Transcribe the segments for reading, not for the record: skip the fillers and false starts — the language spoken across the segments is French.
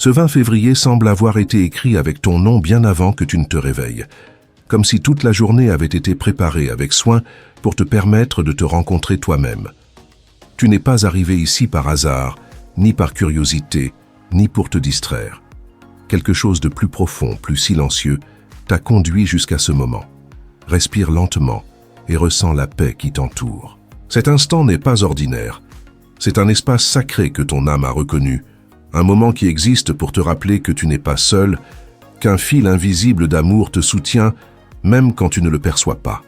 Ce 20 février semble avoir été écrit avec ton nom bien avant que tu ne te réveilles, comme si toute la journée avait été préparée avec soin pour te permettre de te rencontrer toi-même. Tu n'es pas arrivé ici par hasard, ni par curiosité, ni pour te distraire. Quelque chose de plus profond, plus silencieux, t'a conduit jusqu'à ce moment. Respire lentement et ressens la paix qui t'entoure. Cet instant n'est pas ordinaire. C'est un espace sacré que ton âme a reconnu, un moment qui existe pour te rappeler que tu n'es pas seul, qu'un fil invisible d'amour te soutient, même quand tu ne le perçois pas.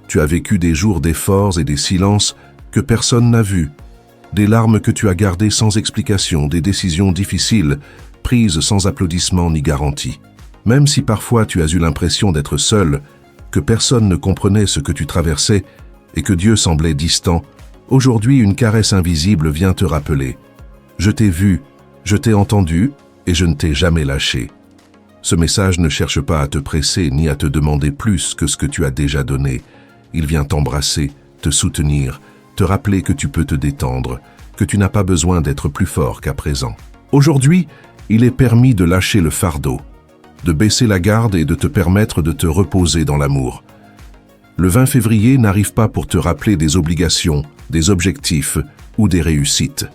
Tu as vécu des jours d'efforts et des silences que personne n'a vus, des larmes que tu as gardées sans explication, des décisions difficiles, prises sans applaudissements ni garantie. Même si parfois tu as eu l'impression d'être seul, que personne ne comprenait ce que tu traversais et que Dieu semblait distant, aujourd'hui une caresse invisible vient te rappeler. Je t'ai vu, je t'ai entendu et je ne t'ai jamais lâché. Ce message ne cherche pas à te presser ni à te demander plus que ce que tu as déjà donné. Il vient t'embrasser, te soutenir, te rappeler que tu peux te détendre, que tu n'as pas besoin d'être plus fort qu'à présent. Aujourd'hui, il est permis de lâcher le fardeau, de baisser la garde et de te permettre de te reposer dans l'amour. Le 20 février n'arrive pas pour te rappeler des obligations, des objectifs ou des réussites.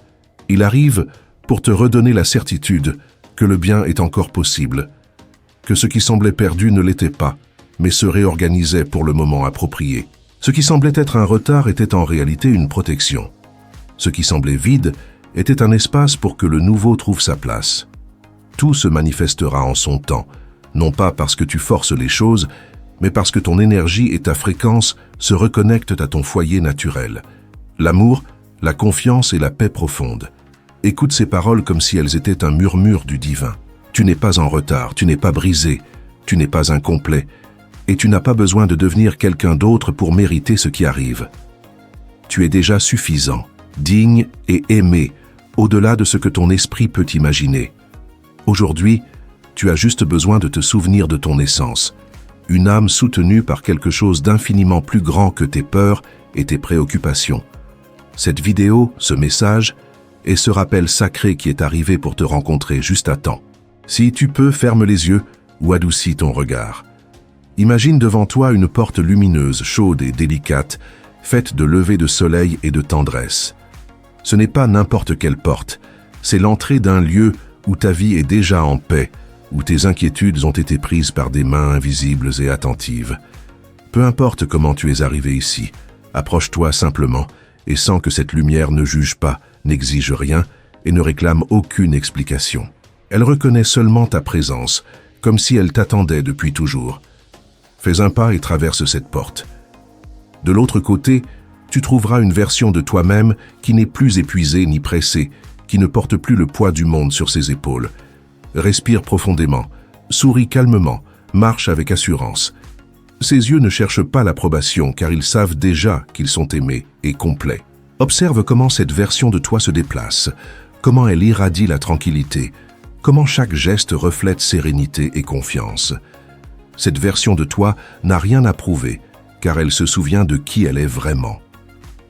Il arrive pour te redonner la certitude que le bien est encore possible, que ce qui semblait perdu ne l'était pas, mais se réorganisait pour le moment approprié. Ce qui semblait être un retard était en réalité une protection. Ce qui semblait vide était un espace pour que le nouveau trouve sa place. Tout se manifestera en son temps, non pas parce que tu forces les choses, mais parce que ton énergie et ta fréquence se reconnectent à ton foyer naturel. L'amour, la confiance et la paix profonde. Écoute ces paroles comme si elles étaient un murmure du divin. Tu n'es pas en retard, tu n'es pas brisé, tu n'es pas incomplet, et tu n'as pas besoin de devenir quelqu'un d'autre pour mériter ce qui arrive. Tu es déjà suffisant, digne et aimé, au-delà de ce que ton esprit peut imaginer. Aujourd'hui, tu as juste besoin de te souvenir de ton essence, une âme soutenue par quelque chose d'infiniment plus grand que tes peurs et tes préoccupations. Cette vidéo, ce message, est ce rappel sacré qui est arrivé pour te rencontrer juste à temps. Si tu peux, ferme les yeux ou adoucis ton regard. Imagine devant toi une porte lumineuse, chaude et délicate, faite de levées de soleil et de tendresse. Ce n'est pas n'importe quelle porte, c'est l'entrée d'un lieu où ta vie est déjà en paix, où tes inquiétudes ont été prises par des mains invisibles et attentives. Peu importe comment tu es arrivé ici, approche-toi simplement et sens que cette lumière ne juge pas, n'exige rien et ne réclame aucune explication. Elle reconnaît seulement ta présence, comme si elle t'attendait depuis toujours. Fais un pas et traverse cette porte. De l'autre côté, tu trouveras une version de toi-même qui n'est plus épuisée ni pressée, qui ne porte plus le poids du monde sur ses épaules. Respire profondément, souris calmement, marche avec assurance. Ses yeux ne cherchent pas l'approbation car ils savent déjà qu'ils sont aimés et complets. Observe comment cette version de toi se déplace, comment elle irradie la tranquillité, comment chaque geste reflète sérénité et confiance. Cette version de toi n'a rien à prouver, car elle se souvient de qui elle est vraiment.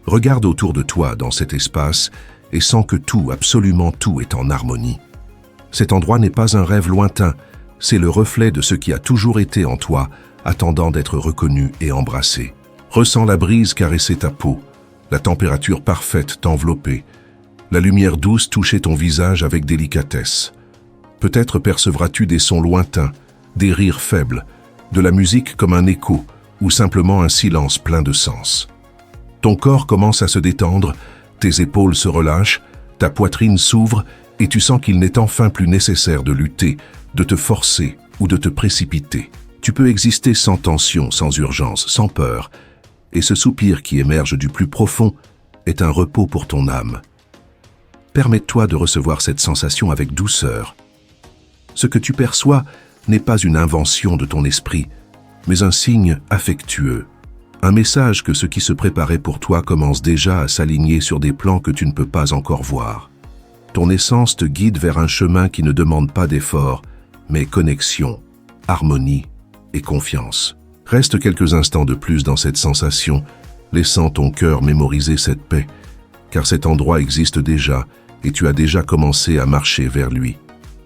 Regarde autour de toi dans cet espace et sens que tout, absolument tout, est en harmonie. Cet endroit n'est pas un rêve lointain, c'est le reflet de ce qui a toujours été en toi, attendant d'être reconnu et embrassé. Ressens la brise caresser ta peau, la température parfaite t'envelopper, la lumière douce toucher ton visage avec délicatesse. Peut-être percevras-tu des sons lointains, des rires faibles, de la musique comme un écho ou simplement un silence plein de sens. Ton corps commence à se détendre, tes épaules se relâchent, ta poitrine s'ouvre et tu sens qu'il n'est enfin plus nécessaire de lutter, de te forcer ou de te précipiter. Tu peux exister sans tension, sans urgence, sans peur, et ce soupir qui émerge du plus profond est un repos pour ton âme. Permets-toi de recevoir cette sensation avec douceur. Ce que tu perçois n'est pas une invention de ton esprit, mais un signe affectueux, un message que ce qui se préparait pour toi commence déjà à s'aligner sur des plans que tu ne peux pas encore voir. Ton essence te guide vers un chemin qui ne demande pas d'effort, mais connexion, harmonie et confiance. Reste quelques instants de plus dans cette sensation, laissant ton cœur mémoriser cette paix, car cet endroit existe déjà et tu as déjà commencé à marcher vers lui.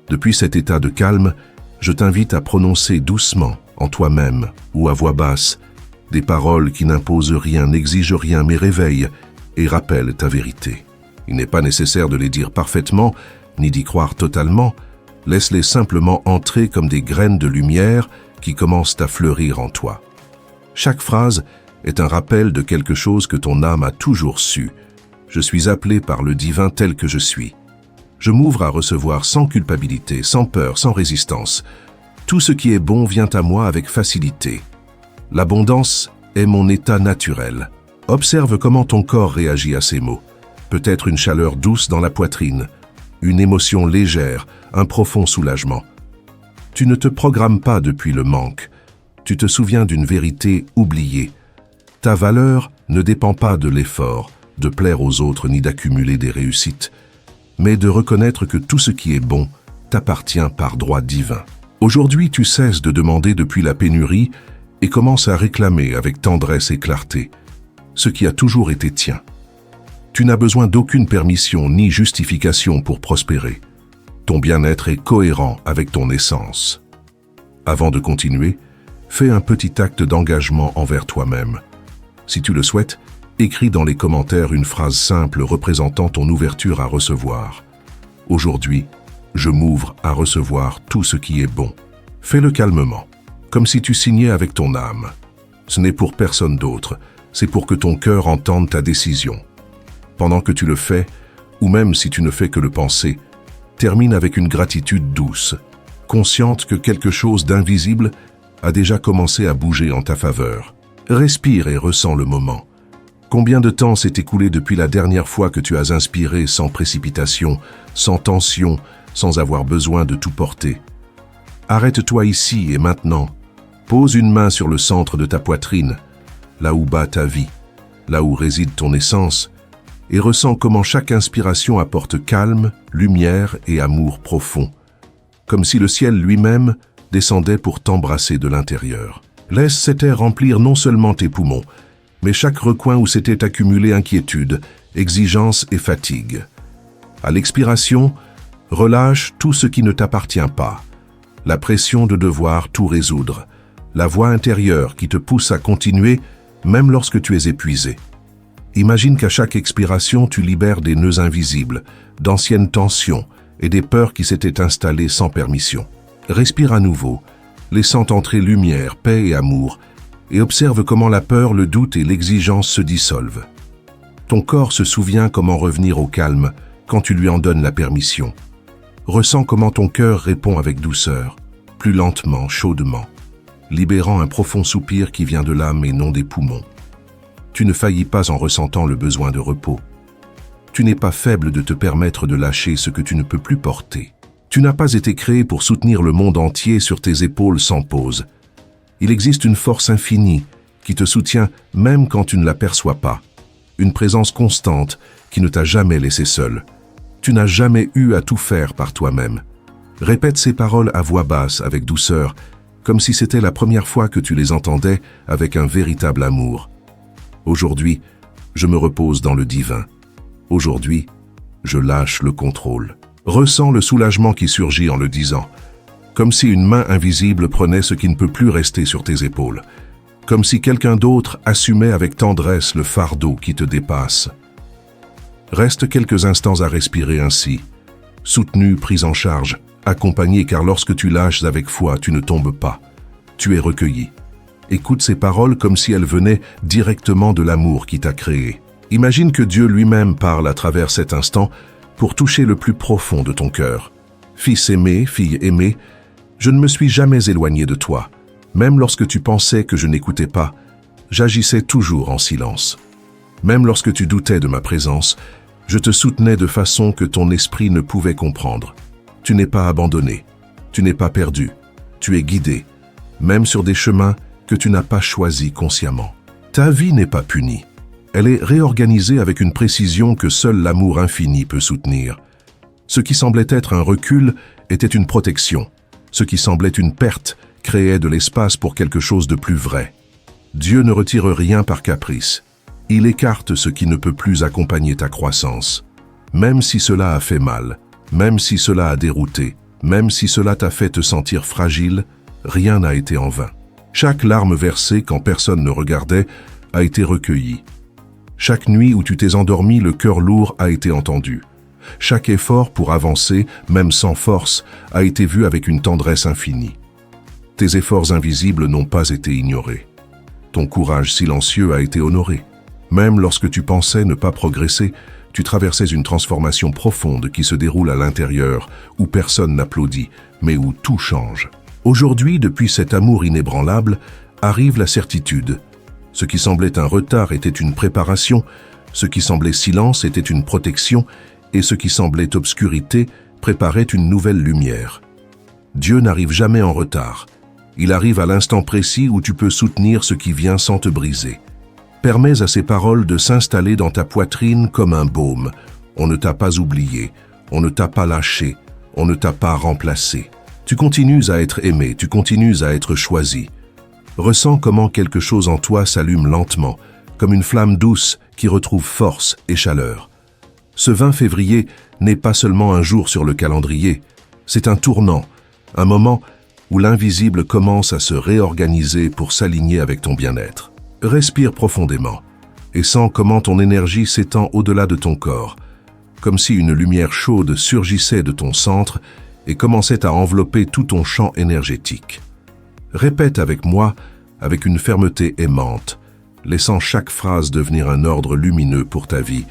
Depuis cet état de calme, je t'invite à prononcer doucement, en toi-même ou à voix basse, des paroles qui n'imposent rien, n'exigent rien, mais réveillent et rappellent ta vérité. Il n'est pas nécessaire de les dire parfaitement, ni d'y croire totalement. Laisse-les simplement entrer comme des graines de lumière qui commencent à fleurir en toi. Chaque phrase est un rappel de quelque chose que ton âme a toujours su. Je suis appelé par le divin tel que je suis. Je m'ouvre à recevoir sans culpabilité, sans peur, sans résistance. Tout ce qui est bon vient à moi avec facilité. L'abondance est mon état naturel. Observe comment ton corps réagit à ces mots. Peut-être une chaleur douce dans la poitrine, une émotion légère, un profond soulagement. Tu ne te programmes pas depuis le manque. Tu te souviens d'une vérité oubliée. Ta valeur ne dépend pas de l'effort, de plaire aux autres ni d'accumuler des réussites, mais de reconnaître que tout ce qui est bon t'appartient par droit divin. Aujourd'hui, tu cesses de demander depuis la pénurie et commences à réclamer avec tendresse et clarté ce qui a toujours été tien. Tu n'as besoin d'aucune permission ni justification pour prospérer. Ton bien-être est cohérent avec ton essence. Avant de continuer, fais un petit acte d'engagement envers toi-même. Si tu le souhaites, écris dans les commentaires une phrase simple représentant ton ouverture à recevoir. Aujourd'hui, je m'ouvre à recevoir tout ce qui est bon. Fais-le calmement, comme si tu signais avec ton âme. Ce n'est pour personne d'autre, c'est pour que ton cœur entende ta décision. Pendant que tu le fais, ou même si tu ne fais que le penser, termine avec une gratitude douce, consciente que quelque chose d'invisible a déjà commencé à bouger en ta faveur. Respire et ressens le moment. Combien de temps s'est écoulé depuis la dernière fois que tu as inspiré sans précipitation, sans tension, sans avoir besoin de tout porter? Arrête-toi ici et maintenant. Pose une main sur le centre de ta poitrine, là où bat ta vie, là où réside ton essence, et ressens comment chaque inspiration apporte calme, lumière et amour profond, comme si le ciel lui-même descendait pour t'embrasser de l'intérieur. Laisse cet air remplir non seulement tes poumons, mais chaque recoin où s'était accumulée inquiétude, exigence et fatigue. À l'expiration, relâche tout ce qui ne t'appartient pas, la pression de devoir tout résoudre, la voix intérieure qui te pousse à continuer même lorsque tu es épuisé. Imagine qu'à chaque expiration, tu libères des nœuds invisibles, d'anciennes tensions et des peurs qui s'étaient installées sans permission. Respire à nouveau, laissant entrer lumière, paix et amour, et observe comment la peur, le doute et l'exigence se dissolvent. Ton corps se souvient comment revenir au calme quand tu lui en donnes la permission. Ressens comment ton cœur répond avec douceur, plus lentement, chaudement, libérant un profond soupir qui vient de l'âme et non des poumons. Tu ne faillis pas en ressentant le besoin de repos. Tu n'es pas faible de te permettre de lâcher ce que tu ne peux plus porter. Tu n'as pas été créé pour soutenir le monde entier sur tes épaules sans pause. Il existe une force infinie qui te soutient même quand tu ne l'aperçois pas. Une présence constante qui ne t'a jamais laissé seul. Tu n'as jamais eu à tout faire par toi-même. Répète ces paroles à voix basse avec douceur, comme si c'était la première fois que tu les entendais avec un véritable amour. Aujourd'hui, je me repose dans le divin. Aujourd'hui, je lâche le contrôle. Ressens le soulagement qui surgit en le disant, comme si une main invisible prenait ce qui ne peut plus rester sur tes épaules, comme si quelqu'un d'autre assumait avec tendresse le fardeau qui te dépasse. Reste quelques instants à respirer ainsi, soutenu, pris en charge, accompagné, car lorsque tu lâches avec foi, tu ne tombes pas. Tu es recueilli. Écoute ces paroles comme si elles venaient directement de l'amour qui t'a créé. Imagine que Dieu lui-même parle à travers cet instant pour toucher le plus profond de ton cœur. Fils aimé, fille aimée, je ne me suis jamais éloigné de toi. Même lorsque tu pensais que je n'écoutais pas, j'agissais toujours en silence. Même lorsque tu doutais de ma présence, je te soutenais de façon que ton esprit ne pouvait comprendre. Tu n'es pas abandonné, tu n'es pas perdu, tu es guidé, même sur des chemins que tu n'as pas choisis consciemment. Ta vie n'est pas punie. Elle est réorganisée avec une précision que seul l'amour infini peut soutenir. Ce qui semblait être un recul était une protection. Ce qui semblait une perte créait de l'espace pour quelque chose de plus vrai. Dieu ne retire rien par caprice. Il écarte ce qui ne peut plus accompagner ta croissance. Même si cela a fait mal, même si cela a dérouté, Même si cela t'a fait te sentir fragile, rien n'a été en vain. Chaque larme versée quand personne ne regardait a été recueillie. Chaque nuit où tu t'es endormi, le cœur lourd a été entendu. Chaque effort pour avancer, même sans force, a été vu avec une tendresse infinie. Tes efforts invisibles n'ont pas été ignorés. Ton courage silencieux a été honoré. Même lorsque tu pensais ne pas progresser, tu traversais une transformation profonde qui se déroule à l'intérieur, où personne n'applaudit, mais où tout change. Aujourd'hui, depuis cet amour inébranlable, arrive la certitude. Ce qui semblait un retard était une préparation, ce qui semblait silence était une protection, et ce qui semblait obscurité préparait une nouvelle lumière. Dieu n'arrive jamais en retard. Il arrive à l'instant précis où tu peux soutenir ce qui vient sans te briser. Permets à ces paroles de s'installer dans ta poitrine comme un baume. On ne t'a pas oublié, on ne t'a pas lâché, on ne t'a pas remplacé. Tu continues à être aimé, tu continues à être choisi. Ressens comment quelque chose en toi s'allume lentement, comme une flamme douce qui retrouve force et chaleur. Ce 20 février n'est pas seulement un jour sur le calendrier, c'est un tournant, un moment où l'invisible commence à se réorganiser pour s'aligner avec ton bien-être. Respire profondément et sens comment ton énergie s'étend au-delà de ton corps, comme si une lumière chaude surgissait de ton centre et commençait à envelopper tout ton champ énergétique. Répète avec moi, avec une fermeté aimante, laissant chaque phrase devenir un ordre lumineux pour ta vie.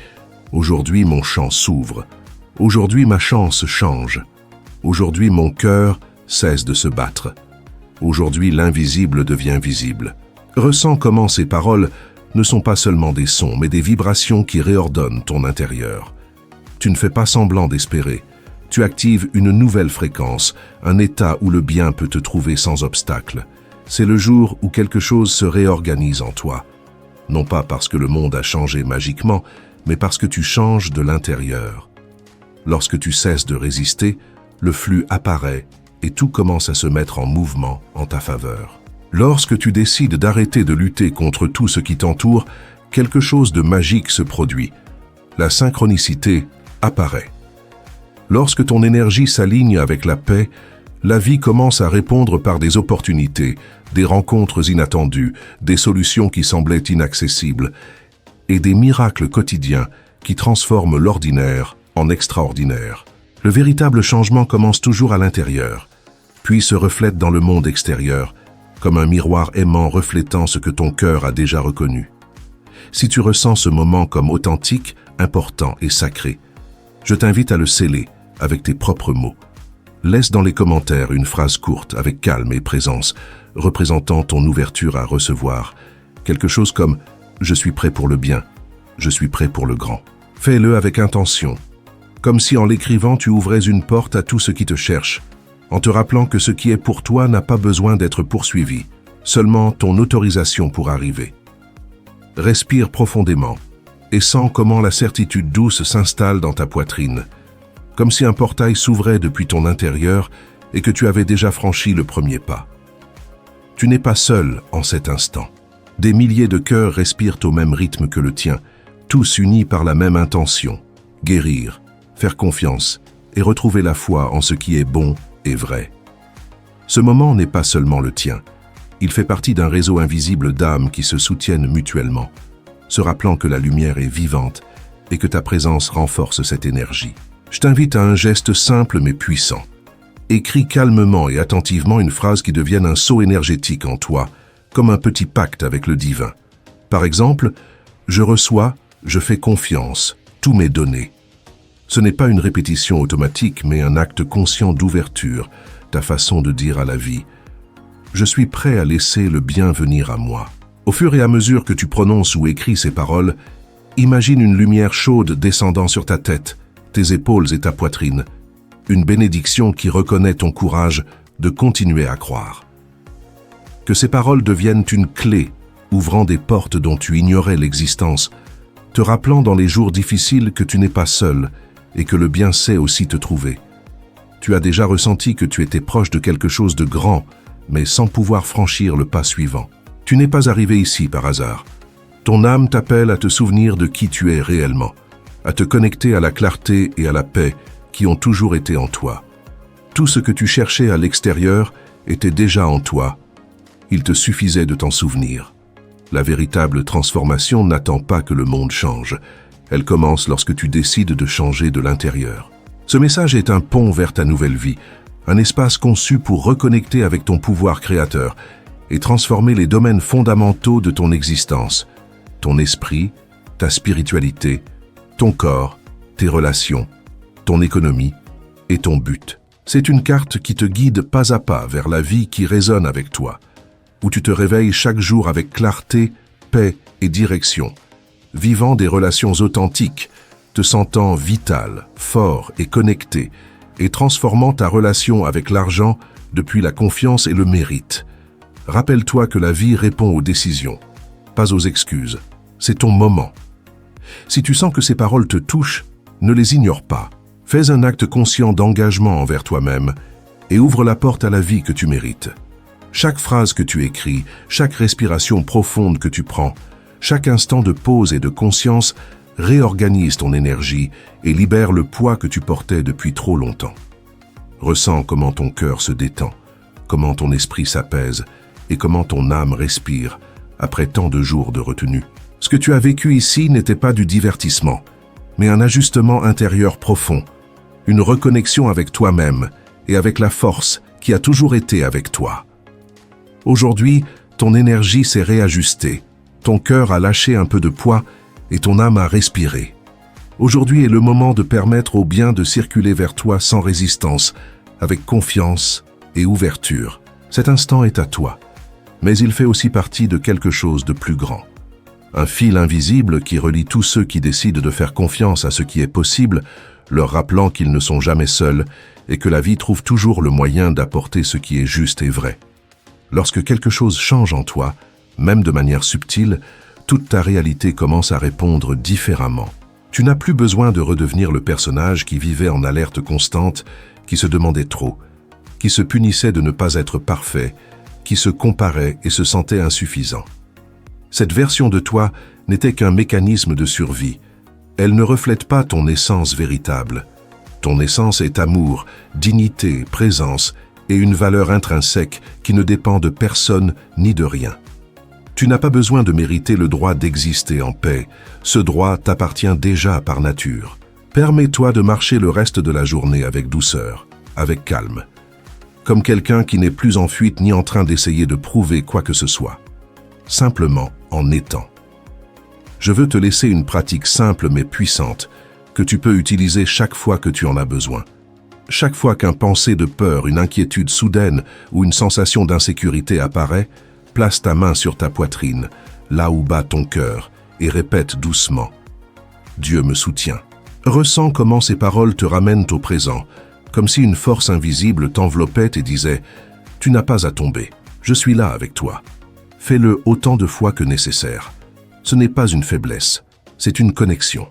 Aujourd'hui, mon champ s'ouvre. Aujourd'hui, ma chance change. Aujourd'hui, mon cœur cesse de se battre. Aujourd'hui, l'invisible devient visible. Ressens comment ces paroles ne sont pas seulement des sons, mais des vibrations qui réordonnent ton intérieur. Tu ne fais pas semblant d'espérer. Tu actives une nouvelle fréquence, un état où le bien peut te trouver sans obstacle. C'est le jour où quelque chose se réorganise en toi. Non pas parce que le monde a changé magiquement, mais parce que tu changes de l'intérieur. Lorsque tu cesses de résister, le flux apparaît et tout commence à se mettre en mouvement en ta faveur. Lorsque tu décides d'arrêter de lutter contre tout ce qui t'entoure, quelque chose de magique se produit. La synchronicité apparaît. Lorsque ton énergie s'aligne avec la paix, la vie commence à répondre par des opportunités, des rencontres inattendues, des solutions qui semblaient inaccessibles et des miracles quotidiens qui transforment l'ordinaire en extraordinaire. Le véritable changement commence toujours à l'intérieur, puis se reflète dans le monde extérieur, comme un miroir aimant reflétant ce que ton cœur a déjà reconnu. Si tu ressens ce moment comme authentique, important et sacré, je t'invite à le sceller avec tes propres mots. Laisse dans les commentaires une phrase courte avec calme et présence, représentant ton ouverture à recevoir. Quelque chose comme « Je suis prêt pour le bien, je suis prêt pour le grand ». Fais-le avec intention, comme si en l'écrivant tu ouvrais une porte à tout ce qui te cherche, en te rappelant que ce qui est pour toi n'a pas besoin d'être poursuivi, seulement ton autorisation pour arriver. Respire profondément et sens comment la certitude douce s'installe dans ta poitrine, comme si un portail s'ouvrait depuis ton intérieur et que tu avais déjà franchi le premier pas. Tu n'es pas seul en cet instant. Des milliers de cœurs respirent au même rythme que le tien, tous unis par la même intention, guérir, faire confiance et retrouver la foi en ce qui est bon et vrai. Ce moment n'est pas seulement le tien, il fait partie d'un réseau invisible d'âmes qui se soutiennent mutuellement, se rappelant que la lumière est vivante et que ta présence renforce cette énergie. Je t'invite à un geste simple mais puissant. Écris calmement et attentivement une phrase qui devienne un sceau énergétique en toi, comme un petit pacte avec le divin. Par exemple, je reçois, je fais confiance, tout m'est donné. Ce n'est pas une répétition automatique, mais un acte conscient d'ouverture, ta façon de dire à la vie « Je suis prêt à laisser le bien venir à moi ». Au fur et à mesure que tu prononces ou écris ces paroles, imagine une lumière chaude descendant sur ta tête, tes épaules et ta poitrine, une bénédiction qui reconnaît ton courage de continuer à croire. Que ces paroles deviennent une clé, ouvrant des portes dont tu ignorais l'existence, te rappelant dans les jours difficiles que tu n'es pas seul et que le bien sait aussi te trouver. Tu as déjà ressenti que tu étais proche de quelque chose de grand, mais sans pouvoir franchir le pas suivant. Tu n'es pas arrivé ici par hasard. Ton âme t'appelle à te souvenir de qui tu es réellement, à te connecter à la clarté et à la paix qui ont toujours été en toi. Tout ce que tu cherchais à l'extérieur était déjà en toi. Il te suffisait de t'en souvenir. La véritable transformation n'attend pas que le monde change. Elle commence lorsque tu décides de changer de l'intérieur. Ce message est un pont vers ta nouvelle vie, un espace conçu pour reconnecter avec ton pouvoir créateur et transformer les domaines fondamentaux de ton existence, ton esprit, ta spiritualité, ton corps, tes relations, ton économie et ton but. C'est une carte qui te guide pas à pas vers la vie qui résonne avec toi, où tu te réveilles chaque jour avec clarté, paix et direction, vivant des relations authentiques, te sentant vital, fort et connecté, et transformant ta relation avec l'argent depuis la confiance et le mérite. Rappelle-toi que la vie répond aux décisions, pas aux excuses. C'est ton moment. Si tu sens que ces paroles te touchent, ne les ignore pas. Fais un acte conscient d'engagement envers toi-même et ouvre la porte à la vie que tu mérites. Chaque phrase que tu écris, chaque respiration profonde que tu prends, chaque instant de pause et de conscience réorganise ton énergie et libère le poids que tu portais depuis trop longtemps. Ressens comment ton cœur se détend, comment ton esprit s'apaise et comment ton âme respire après tant de jours de retenue. Ce que tu as vécu ici n'était pas du divertissement, mais un ajustement intérieur profond, une reconnexion avec toi-même et avec la force qui a toujours été avec toi. Aujourd'hui, ton énergie s'est réajustée, ton cœur a lâché un peu de poids et ton âme a respiré. Aujourd'hui est le moment de permettre au bien de circuler vers toi sans résistance, avec confiance et ouverture. Cet instant est à toi, mais il fait aussi partie de quelque chose de plus grand. Un fil invisible qui relie tous ceux qui décident de faire confiance à ce qui est possible, leur rappelant qu'ils ne sont jamais seuls et que la vie trouve toujours le moyen d'apporter ce qui est juste et vrai. Lorsque quelque chose change en toi, même de manière subtile, toute ta réalité commence à répondre différemment. Tu n'as plus besoin de redevenir le personnage qui vivait en alerte constante, qui se demandait trop, qui se punissait de ne pas être parfait, qui se comparait et se sentait insuffisant. Cette version de toi n'était qu'un mécanisme de survie. Elle ne reflète pas ton essence véritable. Ton essence est amour, dignité, présence et une valeur intrinsèque qui ne dépend de personne ni de rien. Tu n'as pas besoin de mériter le droit d'exister en paix. Ce droit t'appartient déjà par nature. Permets-toi de marcher le reste de la journée avec douceur, avec calme, comme quelqu'un qui n'est plus en fuite ni en train d'essayer de prouver quoi que ce soit. Simplement en étant. Je veux te laisser une pratique simple mais puissante que tu peux utiliser chaque fois que tu en as besoin. Chaque fois qu'un pensée de peur, une inquiétude soudaine ou une sensation d'insécurité apparaît, place ta main sur ta poitrine, là où bat ton cœur, et répète doucement « Dieu me soutient ». Ressens comment ces paroles te ramènent au présent, comme si une force invisible t'enveloppait et disait « Tu n'as pas à tomber, je suis là avec toi ». Fais-le autant de fois que nécessaire. Ce n'est pas une faiblesse, c'est une connexion.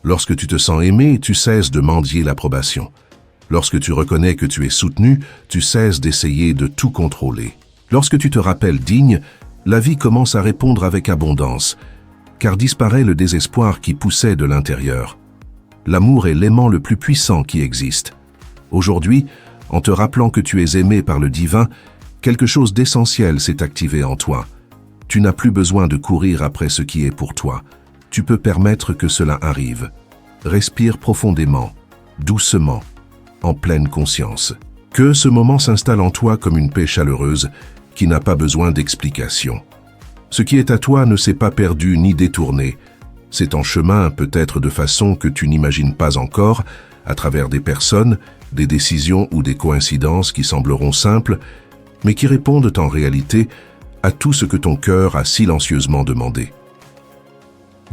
Lorsque tu te sens aimé, tu cesses de mendier l'approbation. Lorsque tu reconnais que tu es soutenu, tu cesses d'essayer de tout contrôler. Lorsque tu te rappelles digne, la vie commence à répondre avec abondance, car disparaît le désespoir qui poussait de l'intérieur. L'amour est l'aimant le plus puissant qui existe. Aujourd'hui, en te rappelant que tu es aimé par le divin, quelque chose d'essentiel s'est activé en toi. Tu n'as plus besoin de courir après ce qui est pour toi. Tu peux permettre que cela arrive. Respire profondément, doucement, en pleine conscience. Que ce moment s'installe en toi comme une paix chaleureuse qui n'a pas besoin d'explication. Ce qui est à toi ne s'est pas perdu ni détourné. C'est en chemin, peut-être de façon que tu n'imagines pas encore, à travers des personnes, des décisions ou des coïncidences qui sembleront simples, mais qui répondent en réalité à tout ce que ton cœur a silencieusement demandé.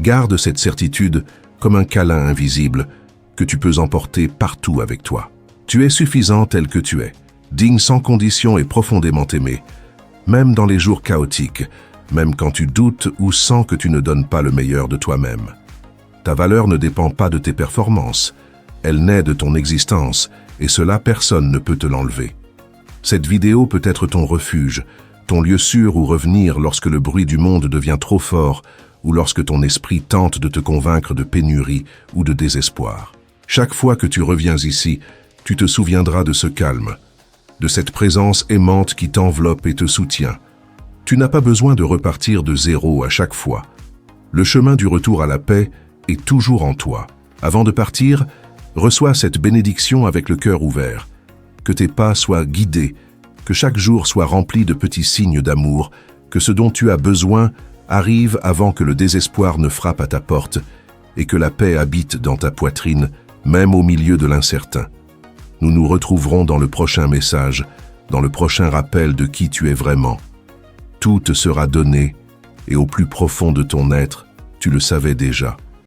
Garde cette certitude comme un câlin invisible que tu peux emporter partout avec toi. Tu es suffisant tel que tu es, digne sans condition et profondément aimé, même dans les jours chaotiques, même quand tu doutes ou sens que tu ne donnes pas le meilleur de toi-même. Ta valeur ne dépend pas de tes performances, elle naît de ton existence et cela personne ne peut te l'enlever. Cette vidéo peut être ton refuge, ton lieu sûr où revenir lorsque le bruit du monde devient trop fort ou lorsque ton esprit tente de te convaincre de pénurie ou de désespoir. Chaque fois que tu reviens ici, tu te souviendras de ce calme, de cette présence aimante qui t'enveloppe et te soutient. Tu n'as pas besoin de repartir de zéro à chaque fois. Le chemin du retour à la paix est toujours en toi. Avant de partir, reçois cette bénédiction avec le cœur ouvert. Que tes pas soient guidés, que chaque jour soit rempli de petits signes d'amour, que ce dont tu as besoin arrive avant que le désespoir ne frappe à ta porte et que la paix habite dans ta poitrine, même au milieu de l'incertain. Nous nous retrouverons dans le prochain message, dans le prochain rappel de qui tu es vraiment. Tout te sera donné et au plus profond de ton être, tu le savais déjà.